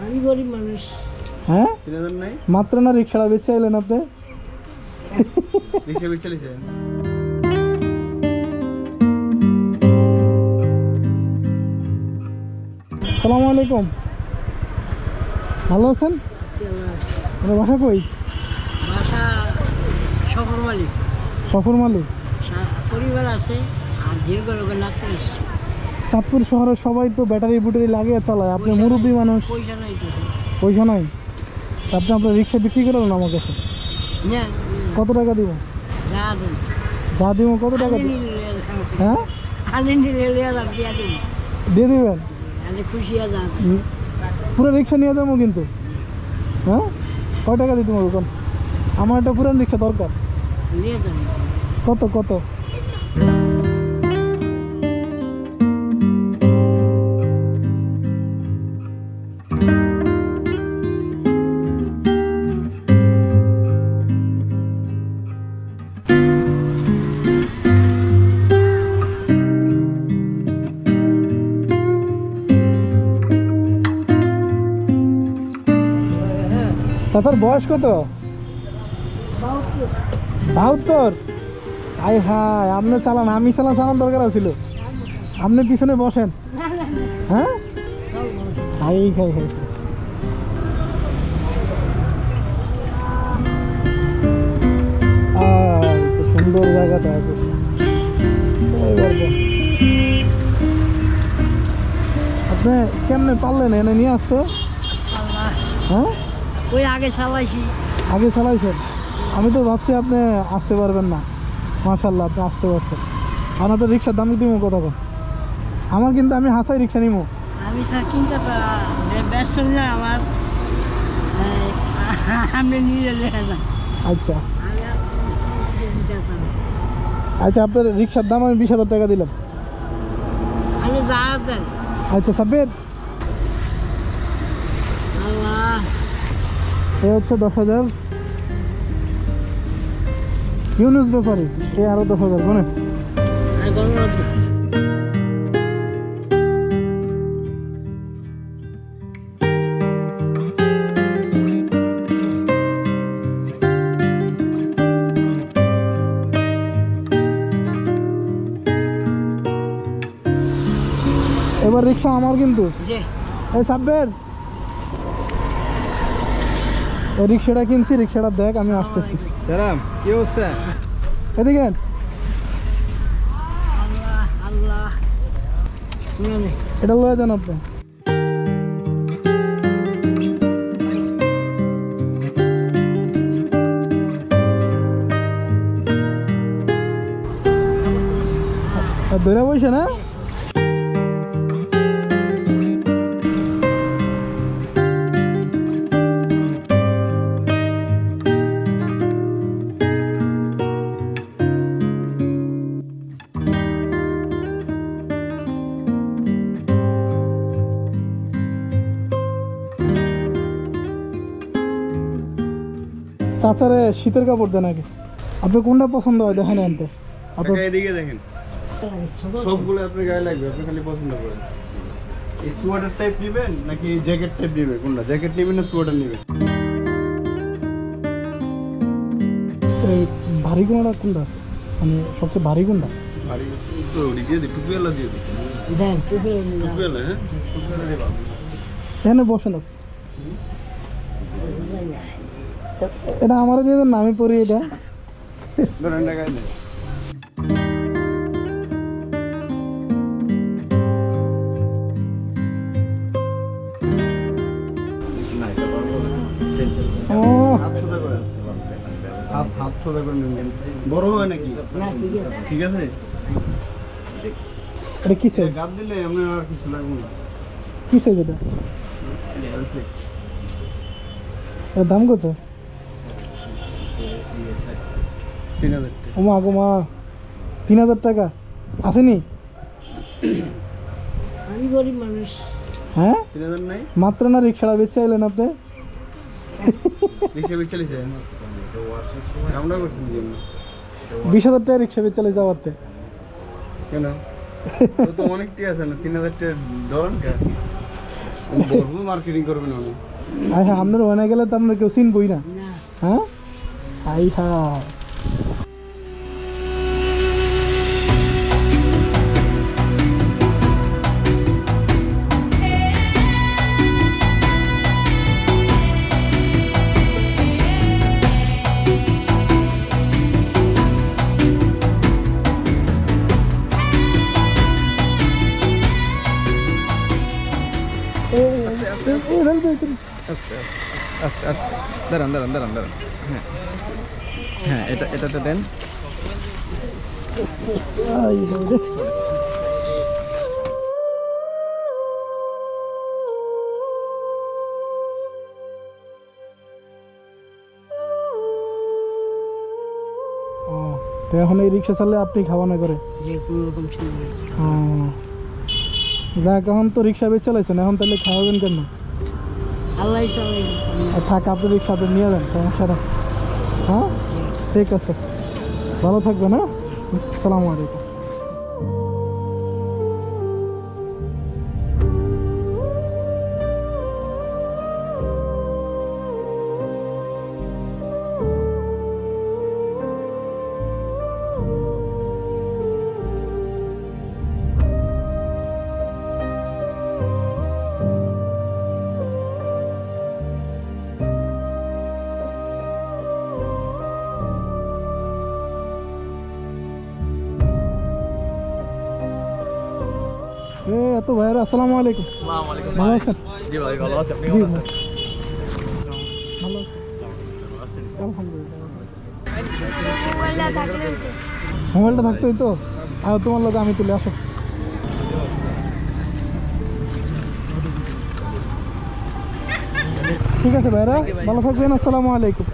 আমি গরিব মানুষ। হ্যাঁ 3000 নাই মাত্র না রিক্সাটা বেচে আইলেন আপনি? রিক্সা বেচ চালিয়েছেন? আসসালামু আলাইকুম, ভালো আছেন? আপনার বাসা কই? বাসা সফর মালিক, সফর মালিক। পরিবার আছে আর জির করে না করিস। চাঁদপুর শহরে সবাই তো ব্যাটারি বুটারি লাগিয়ে চালায়, আপনি মুরব্বী মানুষ, পয়সা নাই তো। পয়সা নাই, তা আপনি আপনার রিক্সা বিক্রি করেন আমার কাছে। না কত টাকা দিব? যা দেন যা দিব কত টাকা দিব? হ্যাঁ আনি নিলে লিয়া যান দিয়া দিন, দিয়ে দিবেন? আমি খুশি যা দেন। পুরো রিক্সা নিয়ে যাবো কিন্তু। হ্যাঁ কয় টাকা দিতে হবে কোন? আমার একটা পুরান রিক্সা দরকার। নিয়ে যান। কত কত? তার বয়স কত? 72। আই হাই, আপনি চালান, আমি চালান দরকার ছিল। আপনি পিছনে বসেন। হ্যাঁ হাই হাই হাই, তো সুন্দর জায়গাটা। আপনি কেমনে পারলেন এনে নিয়ে আসতে? আল্লাহ, হ্যাঁ ওই আগে চালাইছি। আগে চালাইছেন? আমি তো ভাবছি আপনি আসতে পারবেন না। মাশাআল্লাহ আপনি আসতে পারছেন। আর আপনার রিক্সার দাম দিব কত? আমার কিন্তু আমি হাসাই রিক্সা নিবো। আমি স্যার কিনতে ব্যস্ত না আমার, আপনি নিয়ে লেখা যান। আচ্ছা আচ্ছা, আপনার রিক্সার দাম আমি 20,000 টাকা দিলাম। আমি যা দেন। আচ্ছা সাব্বির, আল্লাহ, এ হচ্ছে 10,000। ইউনুস ব্যাপারে এ আরো 10,000 বলেন। আর ধন্যবাদ। এবার রিক্সা আমার কিন্তু। যে এই সাব্বির, এই রিক্সাটা কিনছি, রিক্সাটা দেখ, আমি আসতেছি। সালাম, কি অবস্থা? এদিকে আল্লাহ আল্লাহ, এটা লয়ে যান আপনি। ধরে বসে না? চাচারে শীতের কাপড় দেন আগে। আপনার কোনটা পছন্দ হয় দেখেন আনতে। আপনার কাকা এদিকে দেখেন, সবগুলো আপনার গায়ে লাগবে, আপনি খালি পছন্দ করেন। এই সোয়েটার টাইপ নেবেন নাকি জ্যাকেট টাইপ নেবেন? কোনটা, জ্যাকেট নেবেন না সোয়েটার নেবেন? এই ভারী কোনটা কোনটা আছে, মানে সবচেয়ে ভারী কোনটা? ভারী তো দিয়ে দিই, টুপিওয়ালা দিয়ে দিই। দেন। টুপিওয়ালা, হ্যাঁ টুপিওয়ালা দিয়ে পাবেন। এখানে বসেন আপনি। এটা আমারও দিয়ে দেন না, আমি পরি এটা। ধরেন না গায়ে নেই। ও হাত সোজা করে, হাত সোজা করে নেবেন। বড় হয় নাকি? না ঠিক আছে। ঠিক আছে, এটা কি সাইজ? গাদ দিলে আমি আর কিছু লাগবে না। কি সাইজ এটা? এর দাম কত? 3000 ও মা গো মা, 3,000 টাকা আসেনি? আমি গরিব মানুষ। হ্যাঁ 3000 নাই মাত্র না রিক্সাটা বেচে আইলেন আপনি? রিক্সা বেচ চালিয়েছেন? আমরা করছি জন্য 20,000 টাকা রিক্সা বেচে চালিয়ে যাওয়াতে। কেন? তো অনেকটি আছে না, 3000 টাকা ধরন কে? ভরপুর মার্কেটিং করবেন উনি। আয় হ্যাঁ, আপনার ওখানে গেলে তো আপনার কেউ চিনবই না। না হ্যাঁ, আই হ্যাঁ। আস্তে আস্তে আস্তে দাঁড়ান দাঁড়ান দাঁড়ান দাঁড়ান। হ্যাঁ হ্যাঁ, এটাতে দেন। ও, তো এখন এই রিক্সা চাললে আপনি খাওয়ানো করে? যে কোনো রকম সময় আর কি। ও, যাক, এখন তো রিক্সা বেশ চালাইছেন, এখন তাহলে খাওয়াবেন কেন? আল্লাহ চালাই আর থাক, আপনি রিক্সা আপনি নিয়ে যান, সমস্যা না। হ্যাঁ, ঠিক আছে, ভালো থাকবেন। হ্যাঁ, আসসালামু আলাইকুম। এত ভাইরা, আসসালামু আলাইকুম। ভালো আছেন? জি ভাই, ভালো আছি। আপনি জি, কেমন আছেন? ভালো আছি, আলহামদুলিল্লাহ। মোবাইলটা থাকতো তো, আর তোমার লোক আমি তুলে আসো। ঠিক আছে ভাইরা, ভালো থাকবেন, আসসালামু আলাইকুম।